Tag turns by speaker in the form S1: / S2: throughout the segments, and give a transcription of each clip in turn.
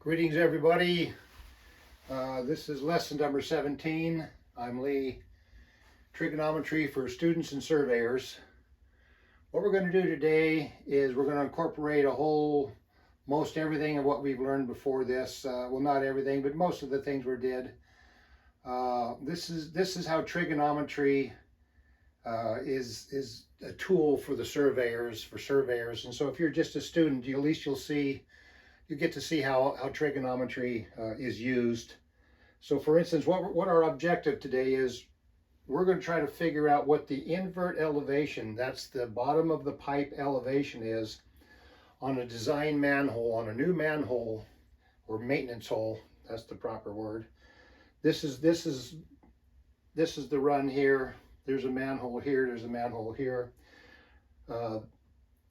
S1: Greetings, everybody. This is lesson number 17. I'm Lee, Trigonometry for Students and Surveyors. What we're going to do today is we're going to incorporate most everything of what we've learned before this. Well, not everything, but most of the things we did. This is how trigonometry is a tool for the surveyors. And so if you're just a student, at least you get to see how trigonometry is used. So for instance, what our objective today is, we're going to try to figure out what the invert elevation, that's the bottom of the pipe elevation, is on a design manhole, on a new manhole or maintenance hole. That's the proper word. This is the run here. There's a manhole here. There's a manhole here.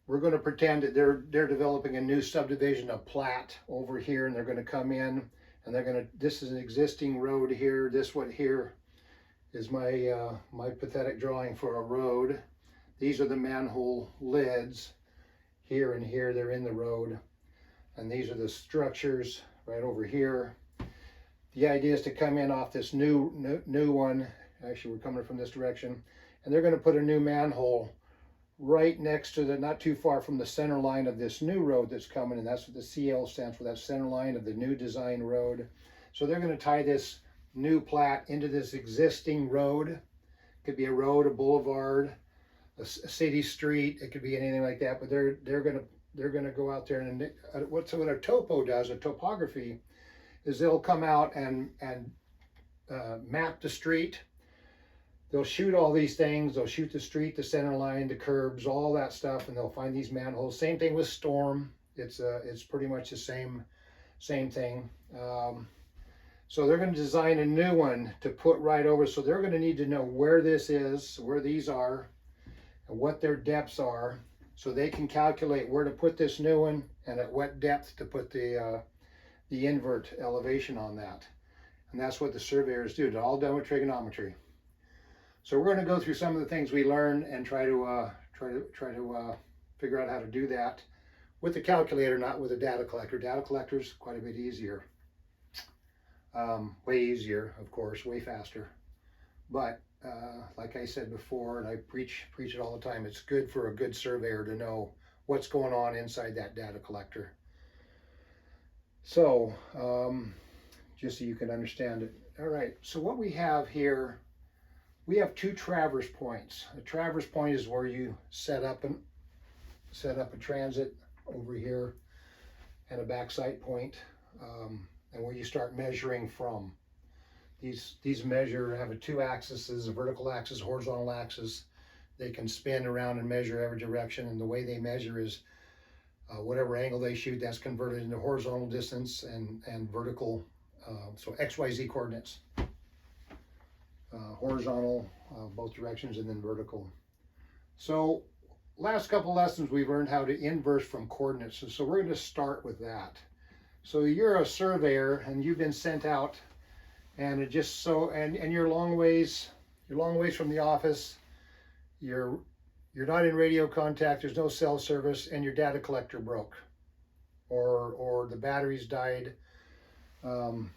S1: We're going to pretend that they're developing a new subdivision of plat over here, and they're going to come in and this is an existing road here. This one here is my pathetic drawing for a road. These are the manhole lids here and here. They're in the road, and these are the structures right over here. The idea is to come in off this new one. Actually, we're coming from this direction, and they're going to put a new manhole right next to not too far from the center line of this new road that's coming, and that's what the CL stands for, that center line of the new design road. So they're going to tie this new plat into this existing road. It could be a road, a boulevard, a city street. It could be anything like that. But they're going to go out there, and what a topo does, a topography, is they'll come out and map the street. They'll shoot all these things. They'll shoot the street, the center line, the curbs, all that stuff, and they'll find these manholes. Same thing with storm. It's pretty much the same thing. So they're going to design a new one to put right over. So they're going to need to know where this is, where these are, and what their depths are, so they can calculate where to put this new one and at what depth to put the invert elevation on that. And that's what the surveyors do. It's all done with trigonometry. So we're going to go through some of the things we learned and try to figure out how to do that with the calculator, not with a data collector. Data collector's quite a bit easier, way easier, of course, way faster. But like I said before, and I preach it all the time, it's good for a good surveyor to know what's going on inside that data collector. So just so you can understand it. All right. So what we have here. We have two traverse points. A traverse point is where you set up a transit over here, and a backside point, and where you start measuring from. These have two axes, a vertical axis, horizontal axis. They can spin around and measure every direction, and the way they measure is whatever angle they shoot, that's converted into horizontal distance and vertical, so XYZ coordinates. Horizontal, both directions, and then vertical. So last couple lessons we've learned how to inverse from coordinates. So we're going to start with that. So you're a surveyor and you've been sent out, and and you're long ways from the office. You're not in radio contact. There's no cell service, and your data collector broke, or the batteries died. The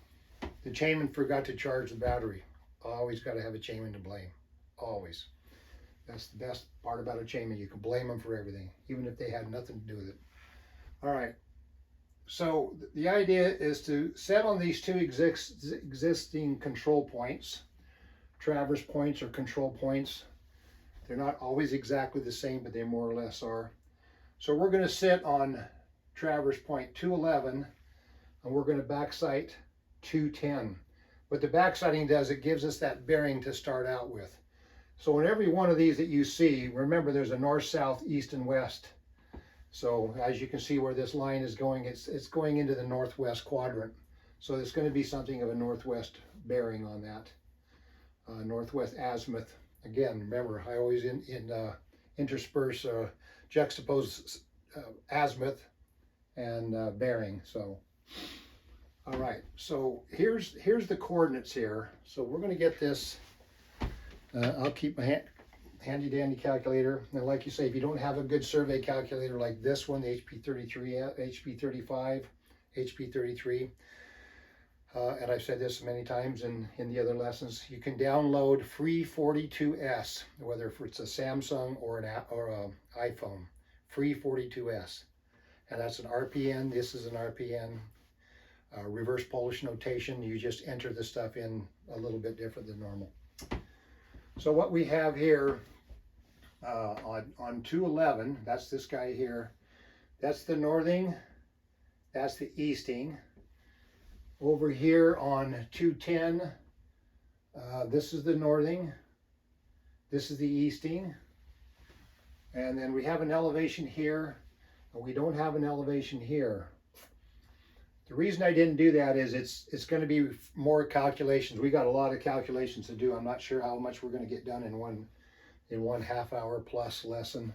S1: chainman forgot to charge the battery. Always got to have a chainman to blame. Always. That's the best part about a chainman. You can blame them for everything, even if they had nothing to do with it. All right. So the idea is to set on these two existing control points, traverse points or control points. They're not always exactly the same, but they more or less are. So we're going to sit on traverse point 211, and we're going to backsight 210. What the backsighting does, it gives us that bearing to start out with. So in every one of these that you see, remember there's a north, south, east, and west. So as you can see where this line is going, it's going into the northwest quadrant. So there's going to be something of a northwest bearing on that. Northwest azimuth. Again, remember, I always intersperse, juxtapose azimuth and bearing. So. All right, so here's the coordinates here. So we're going to get this. I'll keep my handy dandy calculator. And like you say, if you don't have a good survey calculator like this one, the HP33, HP35, HP33. And I've said this many times in the other lessons. You can download free 42S, whether if it's a Samsung or an iPhone. Free 42S, and that's an RPN. This is an RPN. Reverse Polish notation. You just enter the stuff in a little bit different than normal. So what we have here on 211, that's this guy here. That's the northing. That's the easting. Over here on 210, this is the northing. This is the easting. And then we have an elevation here, and we don't have an elevation here. The reason I didn't do that is it's going to be more calculations. We got a lot of calculations to do. I'm not sure how much we're going to get done in one half-hour plus lesson.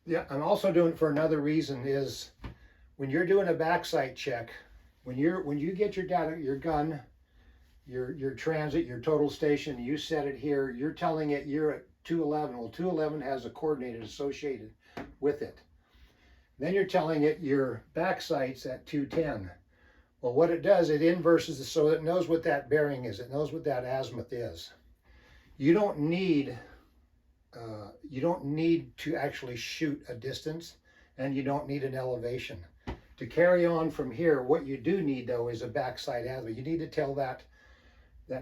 S1: Yeah, I'm also doing it for another reason is when you're doing a backside check, when you get your data, your gun, your transit, your total station, you set it here, you're telling it you're at 211. Well, 211 has a coordinate associated with it. Then you're telling it your backsite's at 210. Well, what it does, it inverses it so it knows what that bearing is. It knows what that azimuth is. You don't need to actually shoot a distance, and you don't need an elevation. To carry on from here, what you do need though is a backside azimuth. You need to tell that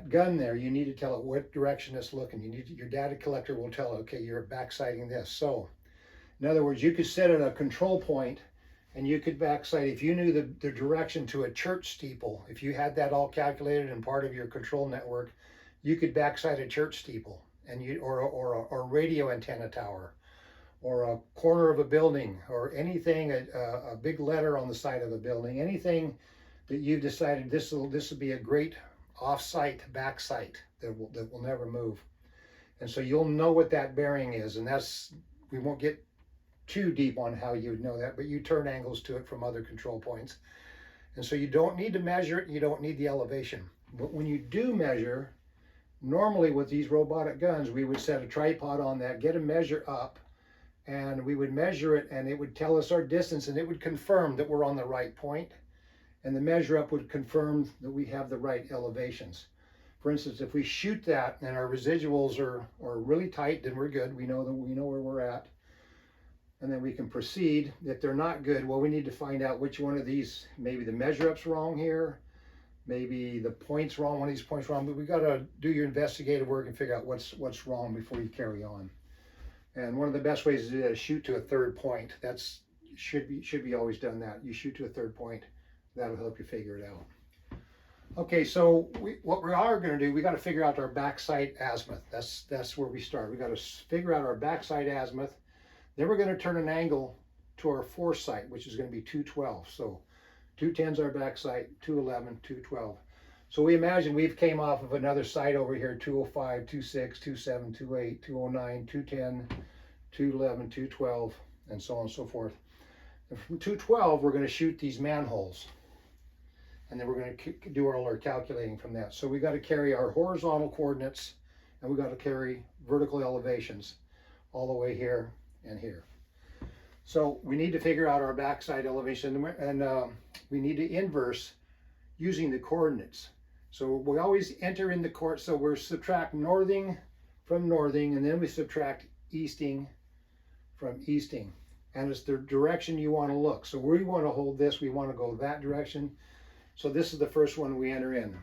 S1: gun there, you need to tell it what direction it's looking. Your data collector will tell it, okay, you're backsighting this. So in other words, you could set it a control point and you could backside, if you knew the direction to a church steeple, if you had that all calculated and part of your control network, you could backside a church steeple and or a radio antenna tower or a corner of a building or anything, a big letter on the side of a building, anything that you've decided this will be a great off-site backsite that will never move. And so you'll know what that bearing is, and we won't get too deep on how you would know that, but you turn angles to it from other control points. And so you don't need to measure it, you don't need the elevation. But when you do measure, normally with these robotic guns, we would set a tripod on that, get a measure up, and we would measure it, and it would tell us our distance, and it would confirm that we're on the right point. And the measure up would confirm that we have the right elevations. For instance, if we shoot that and our residuals are really tight, then we're good. We know where we're at. And then we can proceed. If they're not good, well, we need to find out which one of these, maybe the measure up's wrong here, maybe the point's wrong, one of these points wrong, but we got to do your investigative work and figure out what's wrong before you carry on. And one of the best ways to do that is shoot to a third point. That's should be always done that. You shoot to a third point. That'll help you figure it out. Okay, so what we are going to do, we got to figure out our backside azimuth. That's where we start. We got to figure out our backside azimuth. Then we're going to turn an angle to our foresight, which is going to be 212. So 210 is our backside, 211, 212. So we imagine we've came off of another site over here, 205, 26, 27, 28, 209, 210, 211, 212, and so on and so forth. And from 212, we're going to shoot these manholes. And then we're going to do all our calculating from that. So we got to carry our horizontal coordinates, and we got to carry vertical elevations all the way here and here. So we need to figure out our backside elevation, and we need to inverse using the coordinates. So we always enter in the coordinates. So we're subtract northing from northing, and then we subtract easting from easting. And it's the direction you want to look. So we want to hold this, we want to go that direction. So this is the first one we enter in.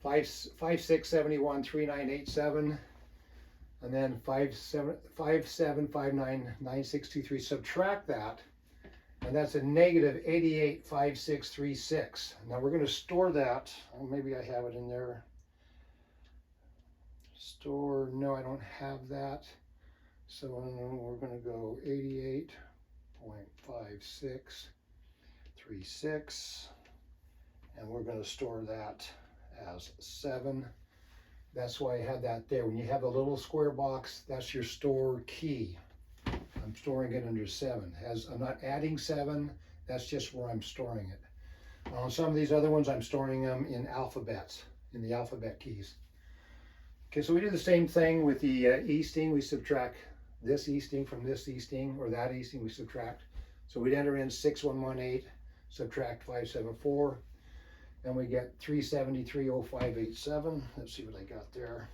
S1: 5671 3987, and then 57599623. Subtract that, and that's a negative 885636. Now we're going to store that. Oh, maybe I have it in there. Store, no, I don't have that. So we're going to go 88.5636. And we're going to store that as 7. That's why I had that there. When you have a little square box, that's your store key. I'm storing it under 7. As I'm not adding 7, that's just where I'm storing it. On some of these other ones, I'm storing them in alphabets, in the alphabet keys. Okay, so we do the same thing with the easting. We subtract this easting from this easting, or that easting we subtract. So we'd enter in 6118, subtract 574, and we get 373.0587. Let's see what I got there.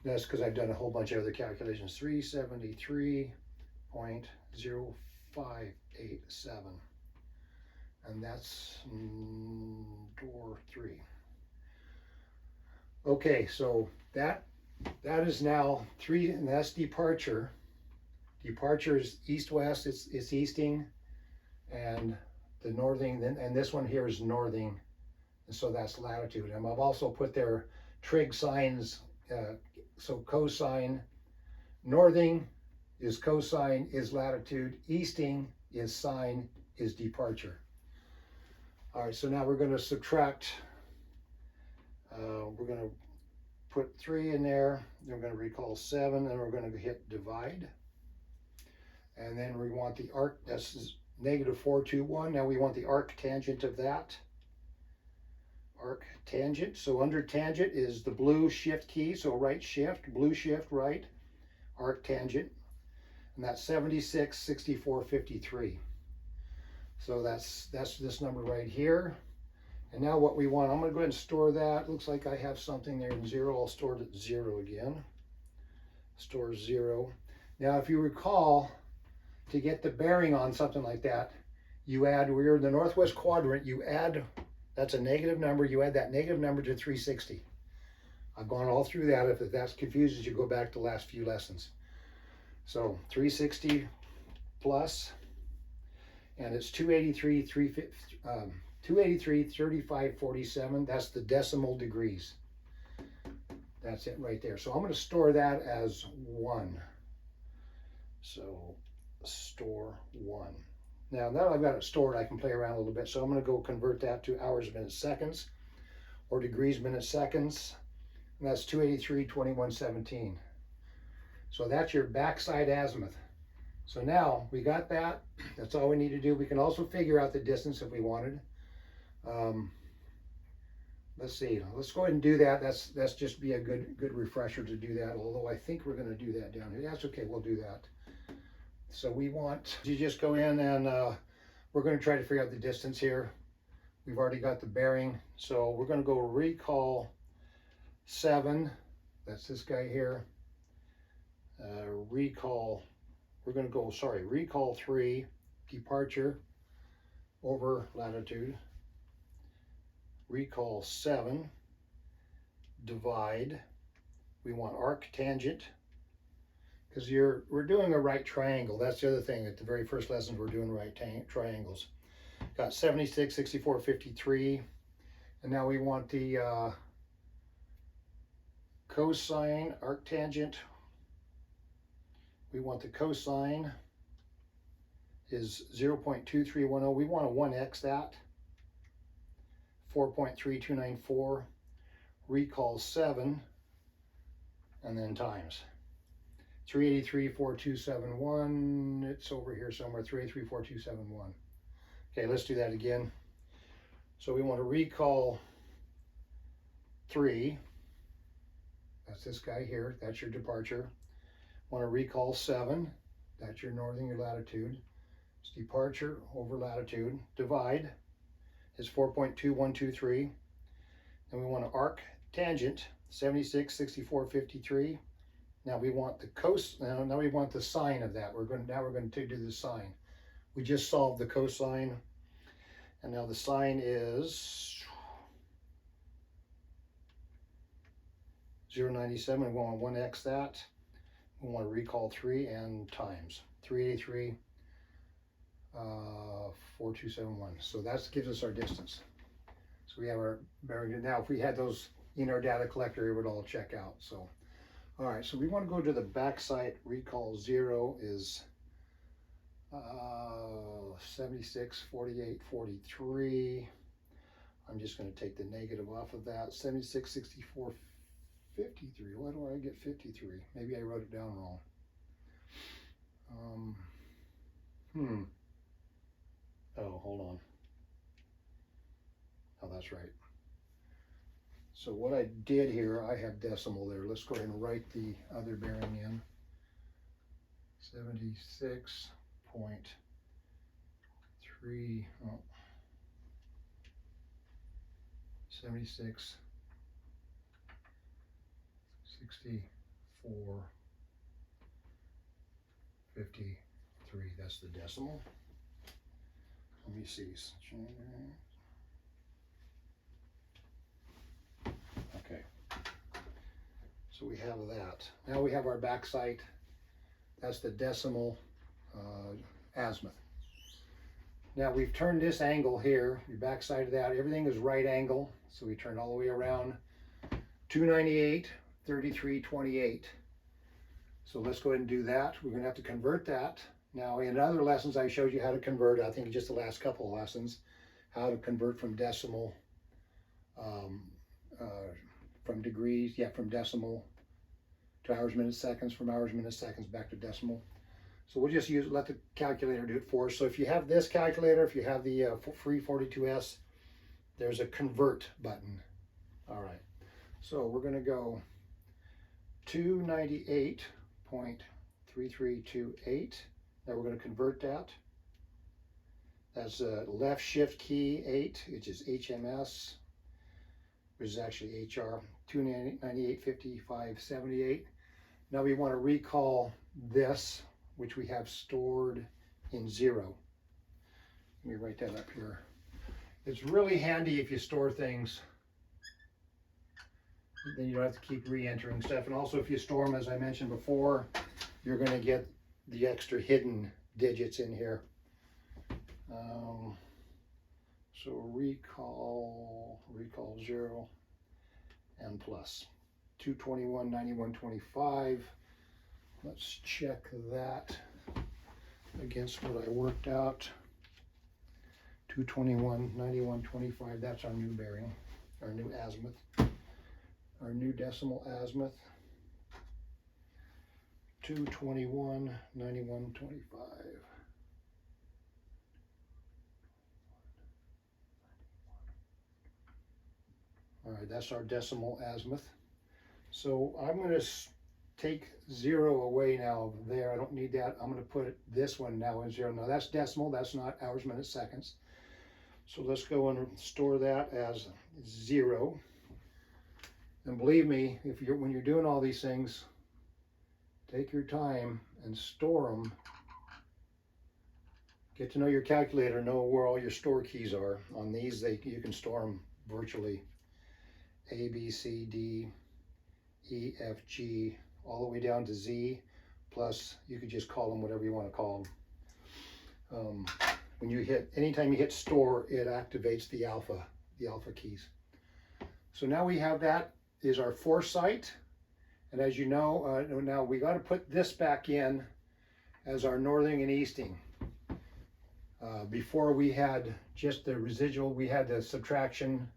S1: That's because I've done a whole bunch of other calculations. 373.0587. And that's door 3. Okay, so that is now 3, and that's departure. Departure is east-west, it's easting, and the northing, and this one here is northing, and so that's latitude. And I've also put their trig signs, so cosine, northing is cosine, is latitude, easting is sine, is departure. All right, so now we're going to subtract, we're going to put 3 in there, then we're going to recall 7, and we're going to hit divide. And then we want the arc, that's -421. Now we want the arc tangent of that. Arc tangent. So under tangent is the blue shift key. So right shift, blue shift, right, arc tangent. And that's 76, 64, 53. So that's this number right here. And now what we want, I'm going to go ahead and store that. Looks like I have something there in 0. I'll store it at 0 again. Store 0. Now if you recall, to get the bearing on something like that, you add, we're in the northwest quadrant, you add, that's a negative number, you add that negative number to 360. I've gone all through that. If that confuses you, go back to the last few lessons. So 360 plus, and it's 283, 35, 47. That's the decimal degrees. That's it right there. So I'm going to store that as 1. So store 1. Now that I've got it stored, I can play around a little bit. So I'm going to go convert that to hours, minutes, seconds, or degrees, minutes, seconds. And that's 283, 21, 17. So that's your backside azimuth. So now we got that. That's all we need to do. We can also figure out the distance if we wanted. Let's see. Let's go ahead and do that. That's just be a good refresher to do that. Although I think we're going to do that down here. That's okay. We'll do that. So we want you just go in and we're going to try to figure out the distance here. We've already got the bearing. So we're going to go recall 7. That's this guy here. Recall 3, departure over latitude. Recall 7, divide. We want arc tangent, because we're doing a right triangle. That's the other thing. At the very first lessons, we're doing right triangles. Got 76, 64, 53. And now we want the cosine, arc tangent. We want the cosine is 0.2310. We want to 1x that. 4.3294. Recall 7. And then times. 383.4271. It's over here somewhere. 383.4271. Okay, let's do that again. So we want to recall 3. That's this guy here. That's your departure. Want to recall 7. That's your northern, your latitude. It's departure over latitude. Divide is 4.2123. And we want to arc tangent 76, 64, 53. Now we want the now we want the sine of that. We're going to do the sine. We just solved the cosine, and now the sine is 0.97. We want to 1x that. We want to recall 3 and times 383, 4271. So that gives us our distance. So we have our bearing. Now if we had those in our data collector, it would all check out. So all right, so we want to go to the backside. Recall 0 is 76, 48, 43. I'm just going to take the negative off of that. 76, 64, 53. Why do I get 53? Maybe I wrote it down wrong. Oh, hold on. Oh, that's right. So what I did here, I have decimal there. Let's go ahead and write the other bearing in. 76.53. 76, 64, 53. That's the decimal. Let me see. Okay. So we have that. Now we have our back sight. That's the decimal azimuth. Now we've turned this angle here, your back side of that, everything is right angle. So we turn all the way around 298, 33, 28. So let's go ahead and do that. We're going to have to convert that. Now in other lessons I showed you how to convert, I think just the last couple of lessons, how to convert from decimal, from degrees, from decimal to hours, minutes, seconds, from hours, minutes, seconds back to decimal. So we'll just let the calculator do it for us. So if you have this calculator, if you have the free 42S, there's a convert button. All right. So we're going to go 298.3328. Now we're going to convert that. That's left shift key 8, which is HMS, which is actually HR, 298.55.78. Now we want to recall this, which we have stored in 0. Let me write that up here. It's really handy if you store things, then you don't have to keep re-entering stuff. And also if you store them, as I mentioned before, you're going to get the extra hidden digits in here. So recall 0 and plus 221, 91, 25. Let's check that against what I worked out. 221, 91, 25. That's our new bearing, our new azimuth, our new decimal azimuth. 221, 91, 25. All right, that's our decimal azimuth. So I'm going to take 0 away now there. I don't need that. I'm going to put this one now in 0. Now that's decimal. That's not hours, minutes, seconds. So let's go and store that as 0. And believe me, when you're doing all these things, take your time and store them. Get to know your calculator, know where all your store keys are. On these, you can store them virtually. A, B, C, D, E, F, G, all the way down to Z, plus you could just call them whatever you want to call them. Anytime you hit store, it activates the alpha keys. So now we have that is our foresight. And as you know, now we got to put this back in as our northing and easting. Before we had just the residual, we had the subtraction,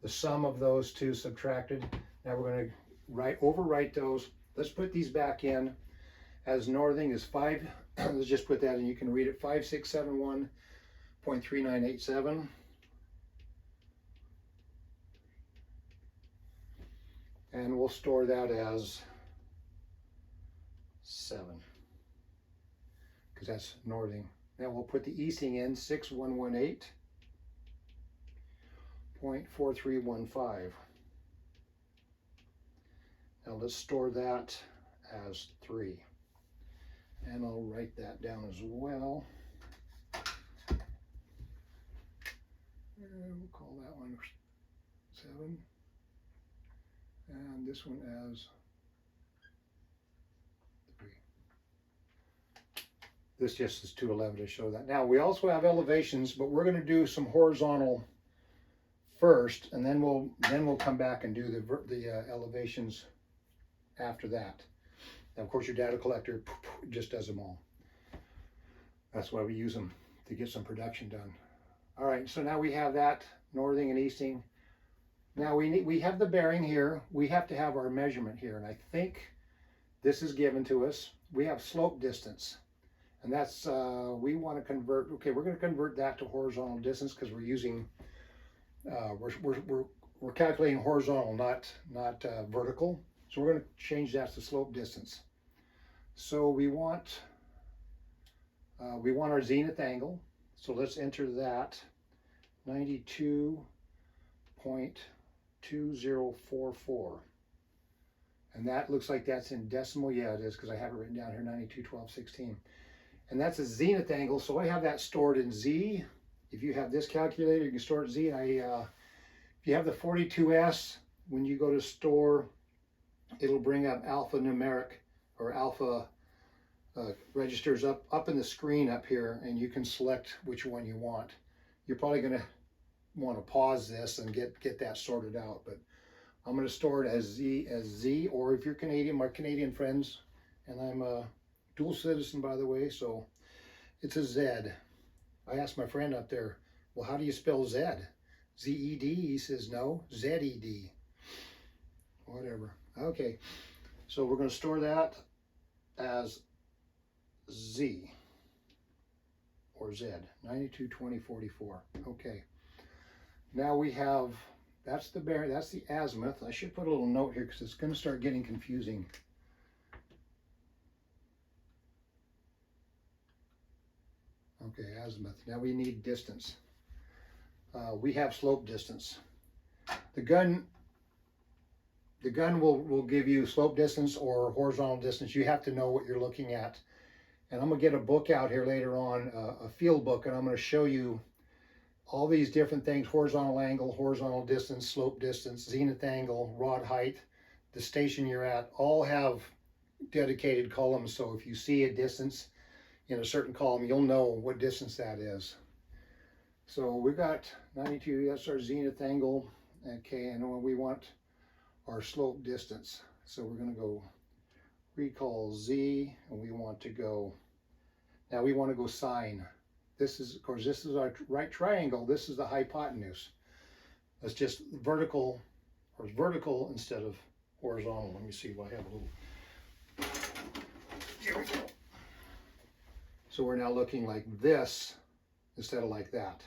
S1: the sum of those two subtracted. Now we're going to overwrite those. Let's put these back in as northing is 5. Let's just put that in. You can read it 5671.3987. And we'll store that as 7 because that's northing. Now we'll put the easting in 6118.4315. Now let's store that as 3. And I'll write that down as well. And we'll call that one 7. And this one as 3. This just is 211 to show that. Now we also have elevations, but we're going to do some horizontal first, and then we'll come back and do the elevations after that. Now, of course, your data collector just does them all. That's why we use them, to get some production done. All right, so now we have that northing and easting. Now we have the bearing here. We have to have our measurement here, and I think this is given to us. We have slope distance, and that's we want to convert. Okay, we're going to convert that to horizontal distance because we're using we're calculating horizontal, not vertical. So we're going to change that to slope distance. So we want our zenith angle. So let's enter that, 92.2044. And that looks like that's in decimal. Yeah, it is, because I have it written down here, 92.1216. And that's a zenith angle, so I have that stored in Z. If you have this calculator, you can store it in Z. And if you have the 42S, when you go to store, it'll bring up alphanumeric or alpha registers up in the screen up here, and you can select which one you want. You're probably going to want to pause this and get that sorted out, but I'm going to store it as Z, or if you're Canadian, my Canadian friends, and I'm a dual citizen, by the way, so it's a Z. I asked my friend up there, well, how do you spell Z? Z-E-D? He says, no, Z-E-D. Whatever. Okay, so we're going to store that as Z, or Z, 92.2044. Okay, now we have, that's the bearing, that's the azimuth. I should put a little note here because it's going to start getting confusing. Okay, azimuth. Now we need distance. We have slope distance. The gun will give you slope distance or horizontal distance. You have to know what you're looking at. And I'm going to get a book out here later on, a field book, and I'm going to show you all these different things: horizontal angle, horizontal distance, slope distance, zenith angle, rod height, the station you're at, all have dedicated columns. So if you see a distance in a certain column, you'll know what distance that is. So we've got 92, that's our zenith angle. Okay, and we want our slope distance. So we're going to go recall Z, and we want to go, now we want to go sine. This is, of course, this is our right triangle. This is the hypotenuse. That's just vertical, or vertical instead of horizontal. Let me see if I have a little. Here we go. So we're now looking like this instead of like that.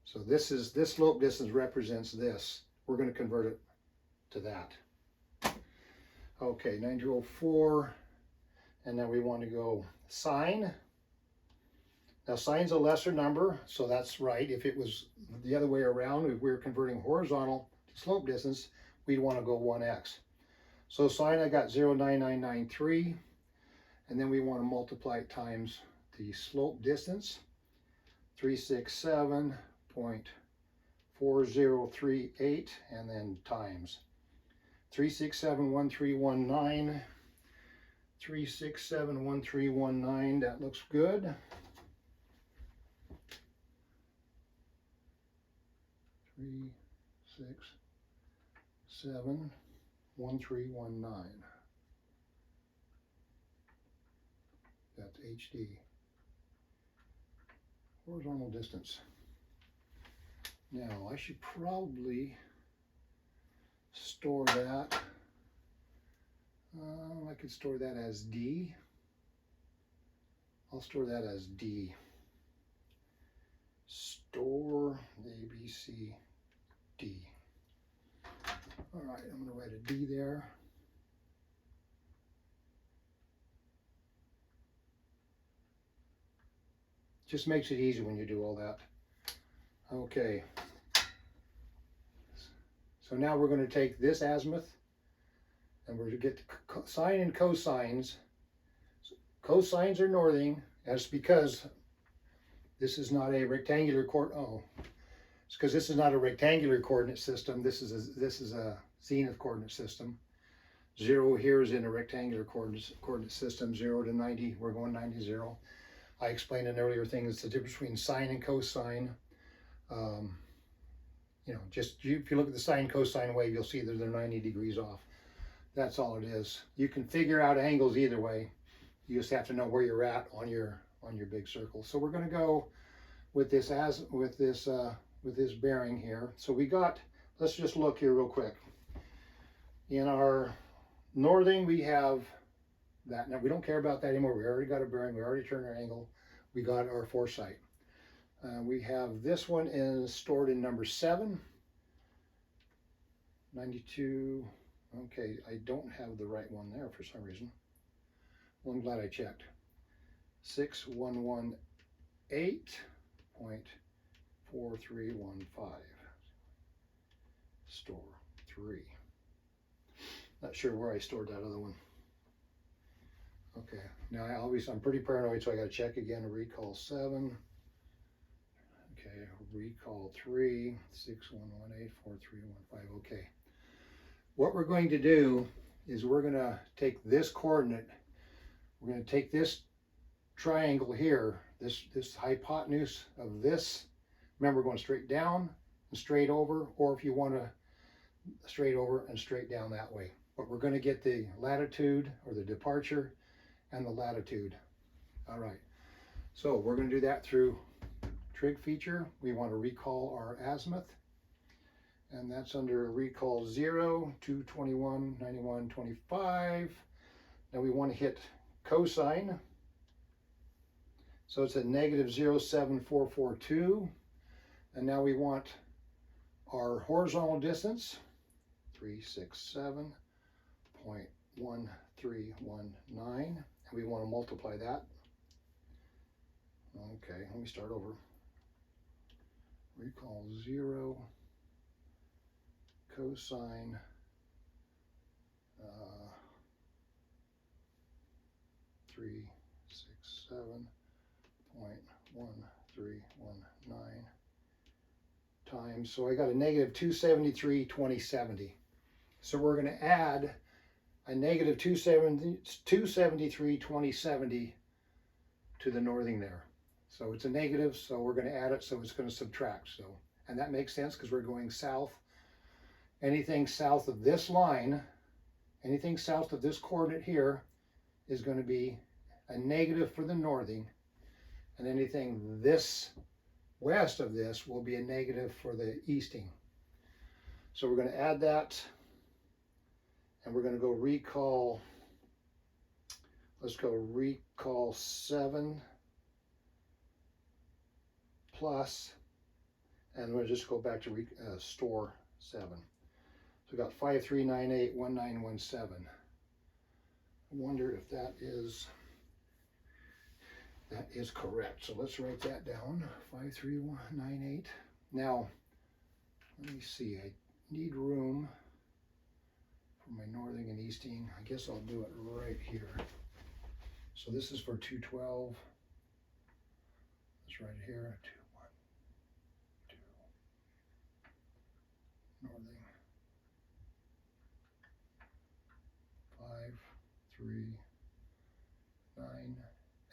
S1: So this slope distance represents this. We're going to convert it to that. Okay, 9204, and now we want to go sine. Now sine's a lesser number, so that's right. If it was the other way around, if we were converting horizontal to slope distance, we'd want to go 1x. So sine, I got 0.9993, and then we want to multiply it times the slope distance, 367.4038, and then times 3671319, 3671319. That looks good. 3671319. That's HD. Horizontal distance. Now I should probably store that. I could store that as D. I'll store that as D. Store ABC D. All right, I'm going to write a D there. Just makes it easy when you do all that. Okay. So now we're going to take this azimuth, and we're going to get sine and cosines. Cosines are northing. That's because this is not a rectangular it's because this is not a rectangular coordinate system. This is a zenith coordinate system. 0 here is in a rectangular coordinate system. 0 to 90, we're going 90, 0. I explained in earlier things the difference between sine and cosine. You know, if you look at the sine cosine wave, you'll see that they're 90 degrees off. That's all it is. You can figure out angles either way. You just have to know where you're at on your big circle. So we're going to go with this bearing here. So we got, let's just look here real quick. In our northing, we have that. Now we don't care about that anymore. We already got a bearing. We already turned our angle. We got our foresight. We have this one is stored in number 7. 92. Okay, I don't have the right one there for some reason. Well, I'm glad I checked. 611 Store 3. Not sure where I stored that other one. Okay, now I'm pretty paranoid, so I got to check again. Recall 7. Okay, recall 3, 61184315. Okay. What we're going to do is we're going to take this coordinate. We're going to take this triangle here, this hypotenuse of this. Remember, going straight down and straight over, or if you want to straight over and straight down that way. But we're going to get the latitude or the departure and the latitude. All right. So we're going to do that through trig feature. We want to recall our azimuth. And that's under recall 0, 221, 91, 25. Now we want to hit cosine. So it's a negative 0.7442. And now we want our horizontal distance, 367.1319. And we want to multiply that. Okay, let me start over. Recall 0, cosine 367.1319 times, so I got a negative 273.2070. So we're going to add a negative 273.2070 to the northing there. So it's a negative, so we're going to add it, so it's going to subtract. So, and that makes sense because we're going south. Anything south of this line, anything south of this coordinate here is going to be a negative for the northing, and anything this west of this will be a negative for the easting. So we're going to add that, and we're going to go recall, let's go recall 7 plus, and we'll just go back to store 7. So we got 53981917. I wonder if that is correct. So let's write that down. 5398. Now, let me see. I need room for my northing and easting. I guess I'll do it right here. So this is for 212. Let's write it here. 2, 1, 2. Northing. 5, 3, 9,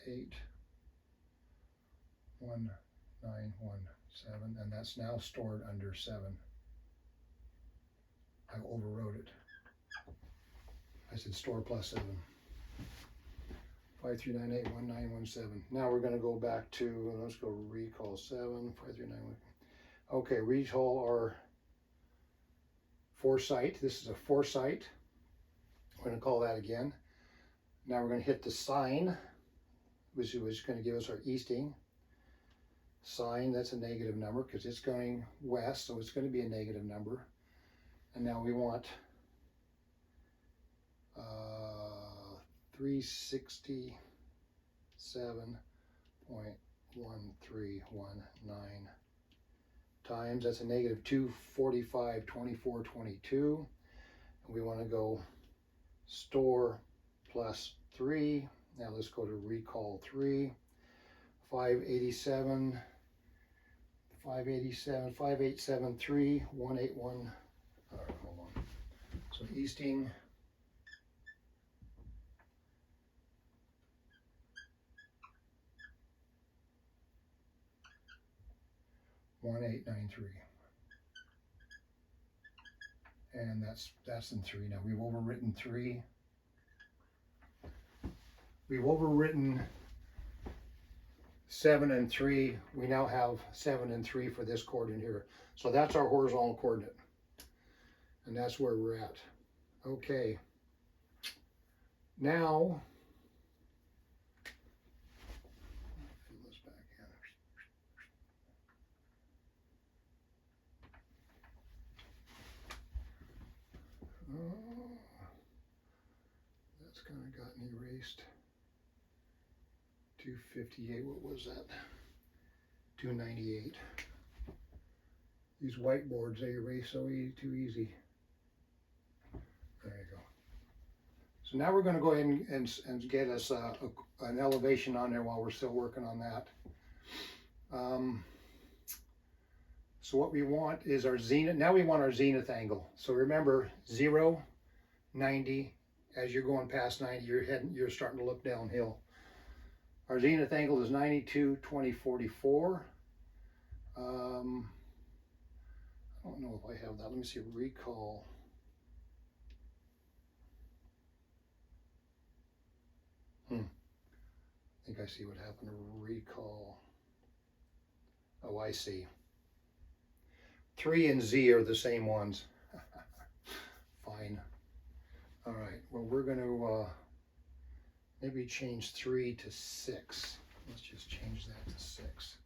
S1: 8, 1, 9, 1, 7, and that's now stored under 7. I overwrote it. I said store plus 7. 53981917. Now we're going to go back to, let's go recall 7, 5391. Okay, recall our foresight. This is a foresight. We're going to call that again. Now we're going to hit the sine, which is going to give us our easting. Sine, that's a negative number because it's going west, so it's going to be a negative number. And now we want 367.1319 times, that's a negative 245.2422. And we want to go store plus 3. Now let's go to recall 3. 587, 5873, 181. All right, hold on. So easting. $1893, and that's in 3. Now we've overwritten 3. We've overwritten 7 and 3. We now have 7 and 3 for this coordinate here. So that's our horizontal coordinate, and that's where we're at. Okay. Now, fill this back in. Oh, that's kind of gotten erased. 258, what was that? 298. These whiteboards, they erase so easy, too easy. There you go. So now we're going to go ahead and get us an elevation on there while we're still working on that. So what we want is our zenith. Now we want our zenith angle. So remember 0, 90. As you're going past 90, you're starting to look downhill. Our zenith angle is 92, 20, 44. I don't know if I have that. Let me see. Recall. I think I see what happened to recall. Oh, I see. 3 and Z are the same ones. Fine. All right. Well, we're going to maybe change 3 to 6. Let's just change that to 6.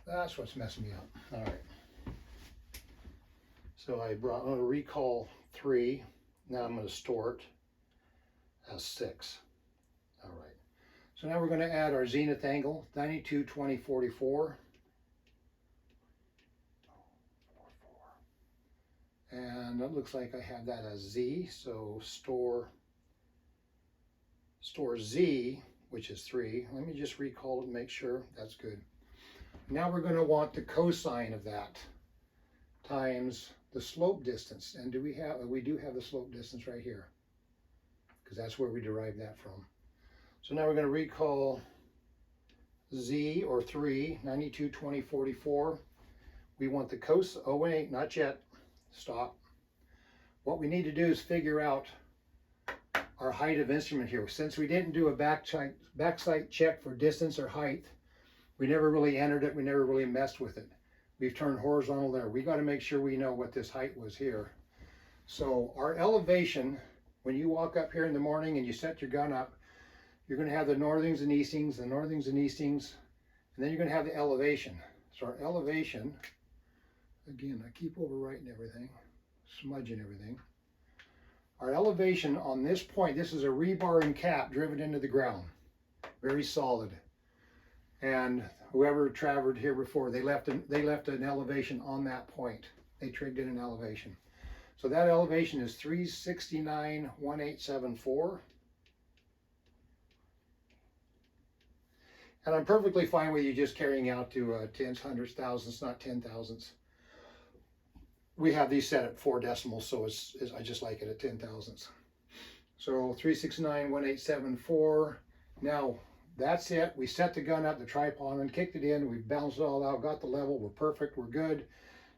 S1: That's what's messing me up. All right. So I'm going to recall 3. Now I'm going to store it as 6. All right. So now we're going to add our zenith angle, 92, 20, 44. And it looks like I have that as Z. So store Z, which is 3. Let me just recall it and make sure that's good. Now we're going to want the cosine of that times the slope distance. And we do have the slope distance right here, because that's where we derived that from. So now we're going to recall Z, or 3, 92, 20, 44. We want the cosine. Oh wait, not yet. Stop. What we need to do is figure out our height of instrument here. Since we didn't do a backside check for distance or height, we never really entered it. We never really messed with it. We've turned horizontal there. We got to make sure we know what this height was here. So our elevation, when you walk up here in the morning and you set your gun up, you're going to have the northings and eastings, and then you're going to have the elevation. So our elevation, again, I keep overwriting everything, smudging everything. Our elevation on this point, this is a rebar and cap driven into the ground, very solid. And whoever traveled here before, they left an elevation on that point. They trigged in an elevation. So that elevation is 369.1874. And I'm perfectly fine with you just carrying out to tens, hundreds, thousandths, not 10 thousandths. We have these set at 4 decimals, so I just like it at 10 thousandths. So 369.1874. Now that's it. We set the gun up, the tripod, and kicked it in. We balanced it all out, got the level. We're perfect. We're good.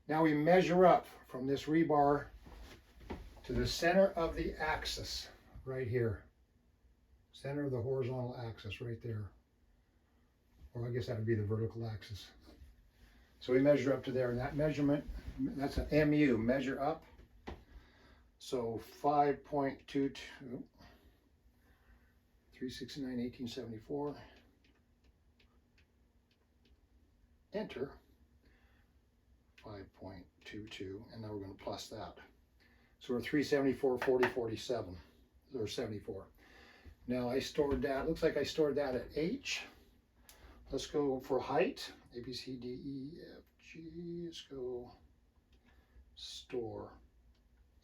S1: Now we measure up from this rebar to the center of the axis right here. Center of the horizontal axis right there. Or I guess that would be the vertical axis. So we measure up to there, and that measurement, that's an MU, measure up. So 5.22, 369.1874. Enter. 5.22, and now we're going to plus that. So we're 374.40.47, or 74. Now I stored that, looks like I stored that at H. Let's go for height, A, B, C, D, E, F, G. Let's go store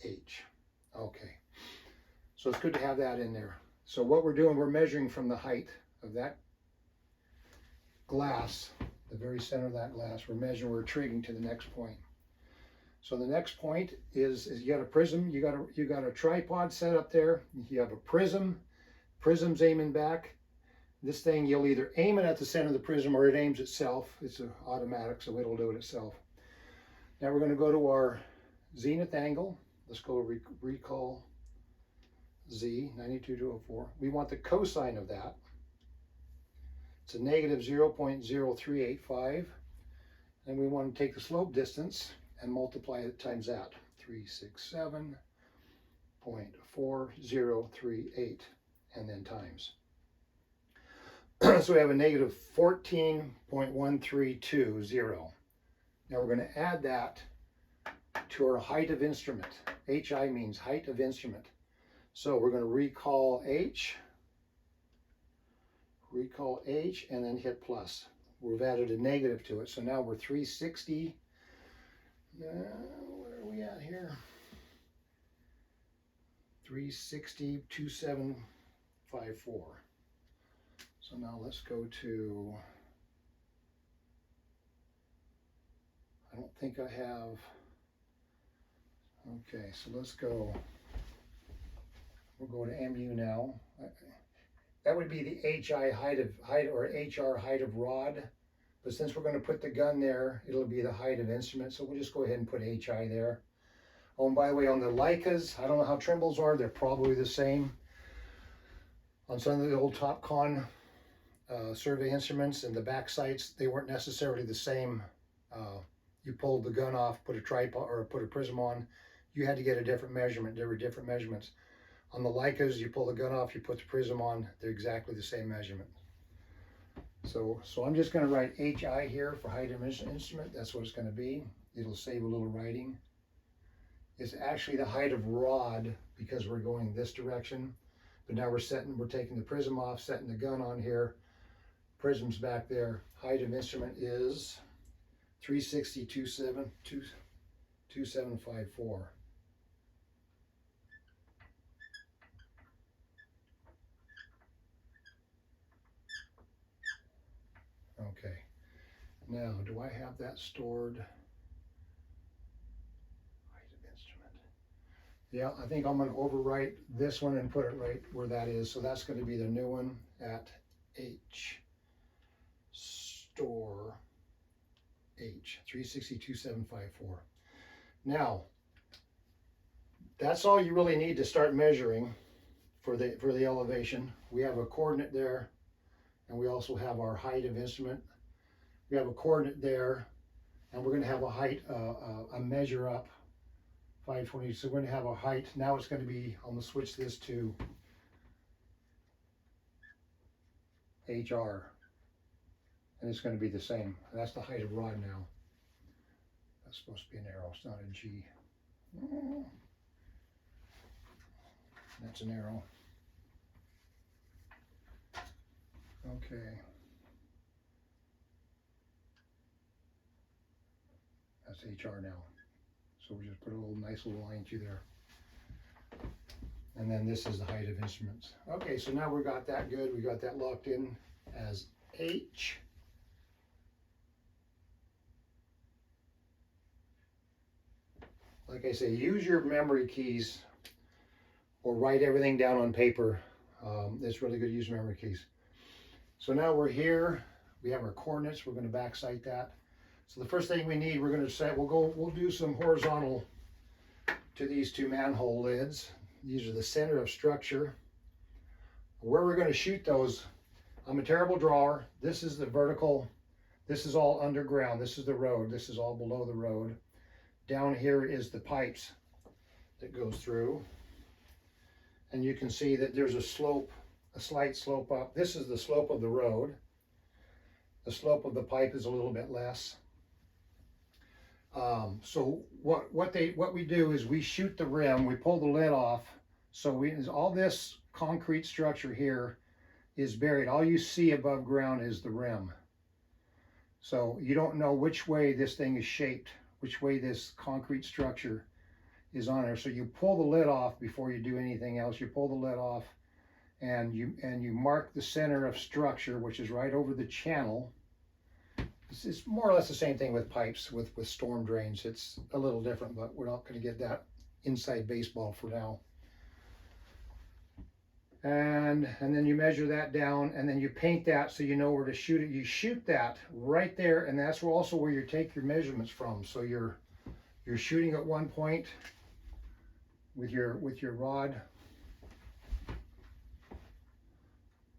S1: H. Okay, so it's good to have that in there. So what we're doing, we're measuring from the height of that glass, the very center of that glass. We're trigging to the next point. So the next point is you got a prism, you got a tripod set up there. You have a prism's aiming back. This thing, you'll either aim it at the center of the prism or it aims itself. It's automatic, so it'll do it itself. Now we're going to go to our zenith angle. Let's go recall Z, 92.204. We want the cosine of that. It's a negative 0.0385. And we want to take the slope distance and multiply it times that. 367.4038, and then times. So we have a negative 14.1320. Now we're going to add that to our height of instrument. HI means height of instrument. So we're going to recall H. recall H, and then hit plus. We've added a negative to it, so now we're 360. Where are we at here? 360, 2754. So now let's go to, I don't think I have, okay, so let's go, we'll go to MU now. That would be the HI height or HR height of rod, but since we're going to put the gun there, it'll be the height of instrument, so we'll just go ahead and put HI there. Oh, and by the way, on the Leicas, I don't know how Trimble's are, they're probably the same. On some of the old TopCon survey instruments and the back sights, they weren't necessarily the same. You pulled the gun off, put a tripod or put a prism on, you had to get a different measurement. There were different measurements. On the Leicas, you pull the gun off, you put the prism on, they're exactly the same measurement. So I'm just going to write HI here for height of instrument. That's what it's going to be. It'll save a little writing. It's actually the height of rod because we're going this direction. But now we're taking the prism off, setting the gun on here. Prism's back there. Height of instrument is 360, 2754. Okay. Now, do I have that stored? Height of instrument. Yeah, I think I'm going to overwrite this one and put it right where that is. So that's going to be the new one at H. Store H 3602754. Now, that's all you really need to start measuring for the elevation. We have a coordinate there, and we also have our height of instrument. We have a coordinate there, and we're going to have a height, a measure up 520. So we're going to have a height. Now it's going to be, I'm going to switch this to HR. And it's going to be the same. That's the height of rod now. That's supposed to be an arrow, it's not a G. That's an arrow. Okay. That's HR now. So we just put a little nice little line through there. And then this is the height of instruments. Okay, so now we got that good. We got that locked in as H. Like I say, use your memory keys or write everything down on paper. It's really good to use memory keys. So now we're here. We have our coordinates. We're going to back sight that. So the first thing we need, we're going to set, we'll do some horizontal to these two manhole lids. These are the center of structure. Where we're going to shoot those, I'm a terrible drawer. This is the vertical. This is all underground. This is the road. This is all below the road. Down here is the pipes that goes through. And you can see that there's a slope, a slight slope up. This is the slope of the road. The slope of the pipe is a little bit less. So what we do is we shoot the rim, we pull the lid off. So all this concrete structure here is buried. All you see above ground is the rim. So you don't know which way this thing is shaped, which way this concrete structure is on there. So you pull the lid off before you do anything else. You pull the lid off and you mark the center of structure, which is right over the channel. It's more or less the same thing with pipes, with storm drains. It's a little different, but we're not going to get that inside baseball for now. And then you measure that down, and then you paint that so you know where to shoot it. You shoot that right there, and that's also where you take your measurements from. So you're shooting at one point with your rod.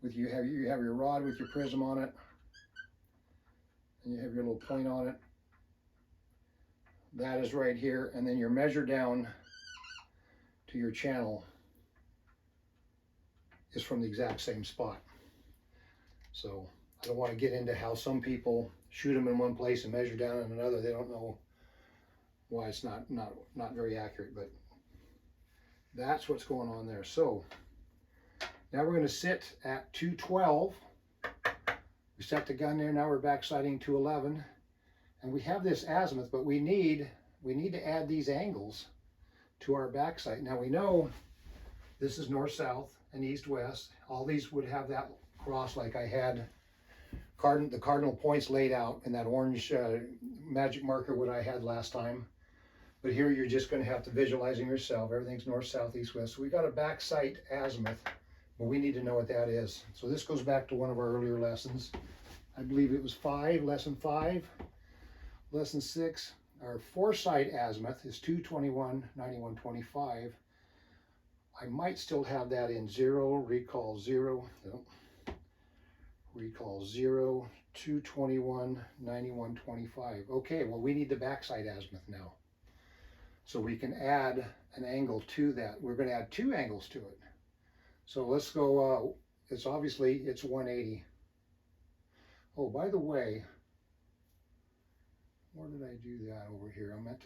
S1: You have your rod with your prism on it, and you have your little point on it. That is right here, and then you measure down to your channel is from the exact same spot. So I don't want to get into how some people shoot them in one place and measure down in another. They don't know why it's not very accurate, but that's what's going on there. So now we're going to sit at 212, We set the gun there, now we're backsighting to 11. And we have this azimuth, but we need to add these angles to our backsight. Now we know this is north-south and east-west. All these would have that cross like I had the cardinal points laid out in that orange magic marker what I had last time. But here you're just going to have to visualize them yourself. Everything's north, south, east, west. So we got a backsight azimuth, but we need to know what that is. So this goes back to one of our earlier lessons. I believe it was lesson 5, lesson 6. Our foresight azimuth is 221, 91, 25. I might still have that in 0, recall 0. No. Recall 0, 221, 91, 25. Okay, well, we need the backside azimuth now. So we can add an angle to that. We're going to add 2 angles to it. So let's go, it's 180. Oh, by the way, where did I do that over here? I meant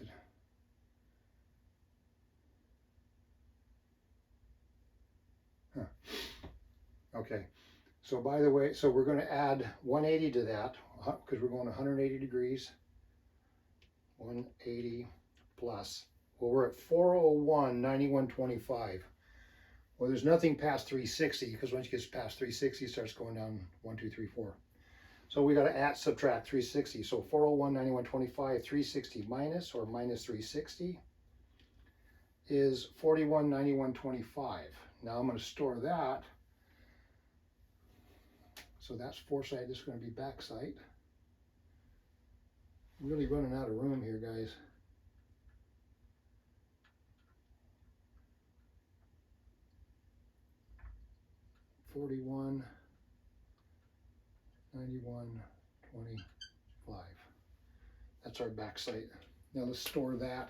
S1: to. Okay. So by the way, so we're going to add 180 to that because we're going 180 degrees. 180 plus. Well, we're at 401, 91, 25. Well, there's nothing past 360 because once you get past 360, it starts going down 1, 2, 3, 4. So we got to subtract 360. So 401, 91, 25, 360 minus or minus 360 is 41, 91, 25. Now I'm going to store that. So that's foresight. This is going to be backsight. I'm really running out of room here, guys. $41, 91, 25. That's our backsight. Now let's store that.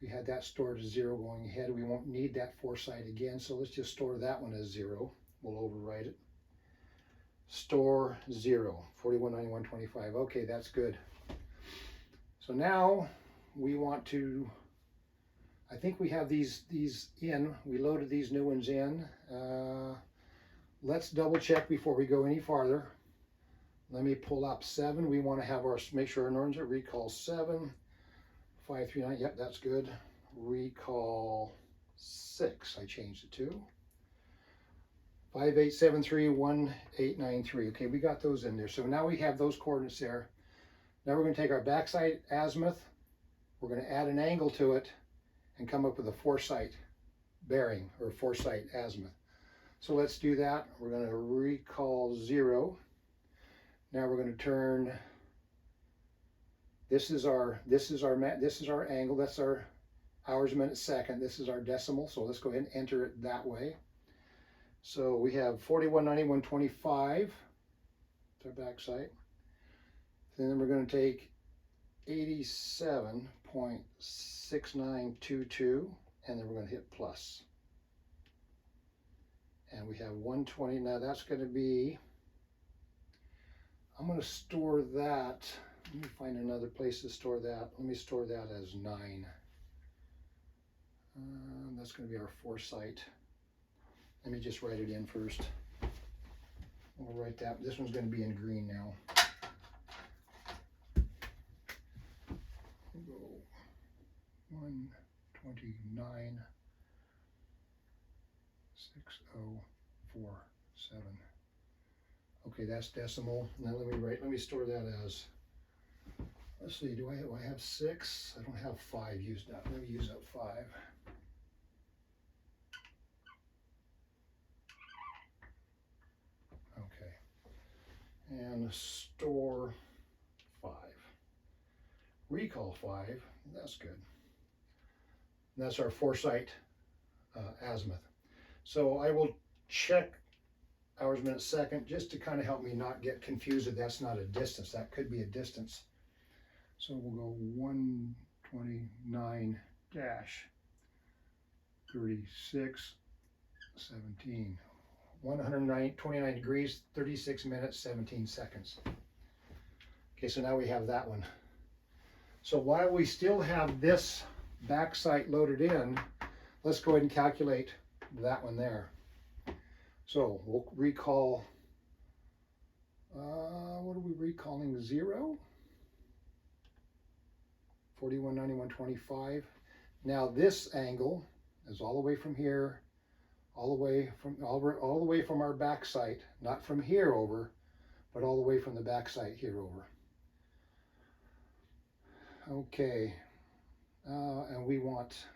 S1: We had that stored as 0 going ahead. We won't need that foresight again, so let's just store that one as 0. We'll overwrite it. Store 0, 41, 91, 25. Okay, that's good. So now we want to, I think we have these in. We loaded these new ones in. Let's double check before we go any farther. Let me pull up 7. We want to have make sure our norms are recall 7, 539. Yep, that's good. Recall 6. I changed it to 5873, 1893. Okay, we got those in there. So now we have those coordinates there. Now we're going to take our backside azimuth. We're going to add an angle to it and come up with a foresight bearing or foresight azimuth. So let's do that. We're going to recall 0. Now we're going to turn. This is our angle. That's our hours, minutes, second. This is our decimal. So let's go ahead and enter it that way. So we have 41, 91, 25. That's our backside. And then we're going to take 87.6922, and then we're going to hit plus. And we have 120. Now that's going to be, I'm going to store that. Let me find another place to store that. Let me store that as 9. That's going to be our foresight. Let me just write it in first. We'll write that. This one's going to be in green now. We'll go 129, 6047. Okay, that's decimal. Now let me store that as, let's see, do I have 6? I don't have 5 used up. Let me use up 5. Okay. And store 5. Recall 5. That's good. And that's our foresight azimuth. So I will check hours, minutes, second, just to kind of help me not get confused that that's not a distance. That could be a distance. So we'll go 129 dash 36 17. 129 degrees, 36 minutes, 17 seconds. Okay, so now we have that one. So while we still have this backsight loaded in, let's go ahead and calculate that one there. So we'll recall calling 0? 41, 91, 25. Now this angle is all the way from here, all the way from our back sight, not from here over, but all the way from the back sight here over. Okay, and we want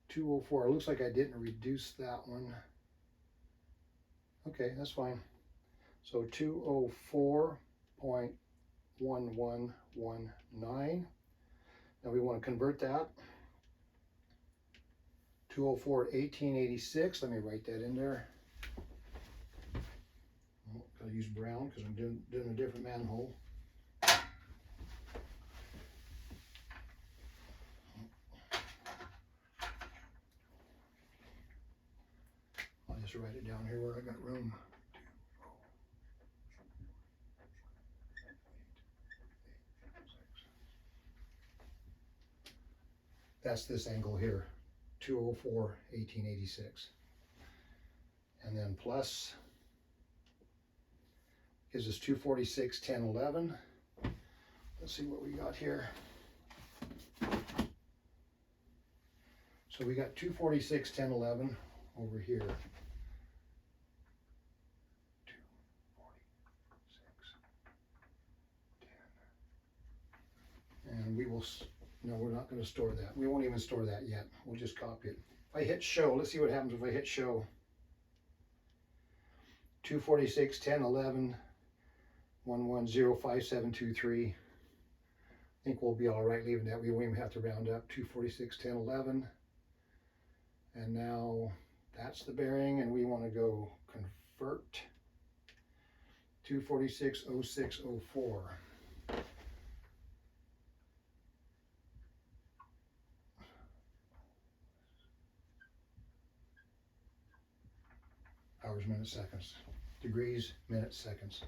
S1: 204. It looks like I didn't reduce that one. Okay, that's fine. So 204.1119. Now we want to convert that. 204.1886. Let me write that in there. Oh, gotta use brown because I'm doing a different manhole. I'll just write it down here where I got room. That's this angle here, 204.1886. And then plus gives us 246.1011. Let's see what we got here. So we got 246.1011 over here. 246.10. And we will, no, we're not going to store that. We won't even store that yet. We'll just copy it. If I hit show, let's see what happens if I hit show. 246.1011. 1105.723. I think we'll be all right leaving that. We won't even have to round up. 246.1011. And now that's the bearing, and we want to go convert 246.0604. Hours, minutes, seconds. Degrees, minutes, seconds.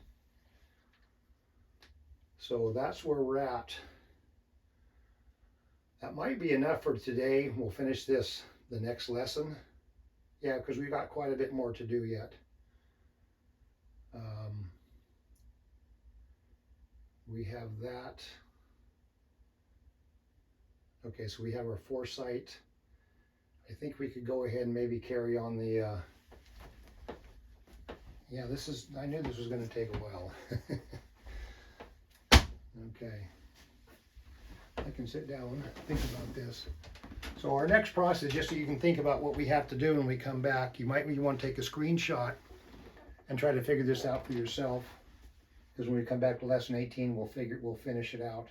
S1: So that's where we're at. That might be enough for today. We'll finish this the next lesson. Yeah, because we've got quite a bit more to do yet. We have that. Okay, so we have our foresight. I think we could go ahead and maybe carry on the, yeah, this is, I knew this was going to take a while. Okay, I can sit down and think about this. So our next process, just so you can think about what we have to do when we come back, you want to take a screenshot and try to figure this out for yourself. Because when we come back to lesson 18, we'll finish it out.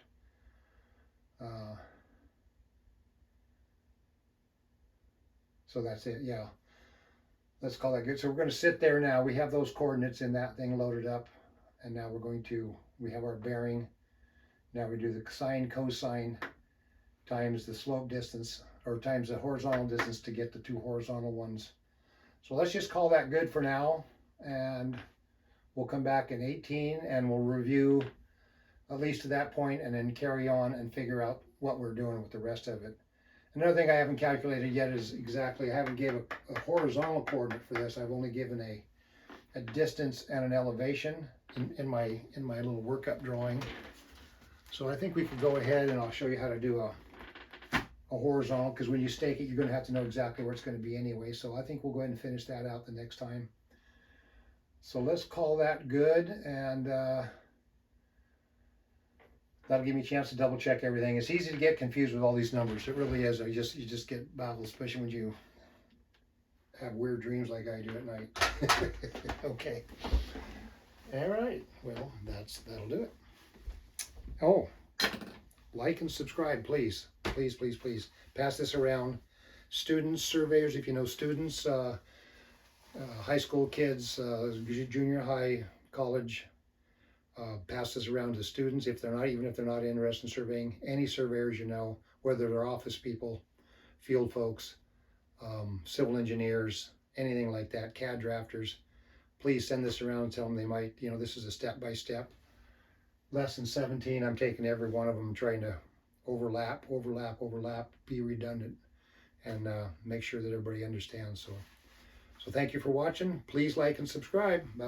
S1: So that's it, yeah. Let's call that good. So we're going to sit there now. We have those coordinates in that thing loaded up. And now we have our bearing. Now we do the sine, cosine times the slope distance, or times the horizontal distance to get the two horizontal ones. So let's just call that good for now. And we'll come back in 18 and we'll review at least to that point and then carry on and figure out what we're doing with the rest of it. Another thing I haven't calculated yet is exactly, I haven't given a horizontal coordinate for this. I've only given a distance and an elevation in my little workup drawing. So I think we could go ahead and I'll show you how to do a horizontal, because when you stake it, you're going to have to know exactly where it's going to be anyway. So I think we'll go ahead and finish that out the next time. So let's call that good, and that'll give me a chance to double check everything. It's easy to get confused with all these numbers. It really is. You just get baffled, especially when you have weird dreams like I do at night. Okay. All right. Well, that'll do it. Oh, like and subscribe, please. Please, please, please. Pass this around. Students, surveyors, if you know students, high school kids, junior high, college, pass this around to students even if they're not interested in surveying. Any surveyors you know, whether they're office people, field folks, civil engineers, anything like that, CAD drafters, please send this around and tell them they might, this is a step-by-step. Lesson 17, I'm taking every one of them, trying to overlap, be redundant, and make sure that everybody understands. So thank you for watching. Please like and subscribe. Bye.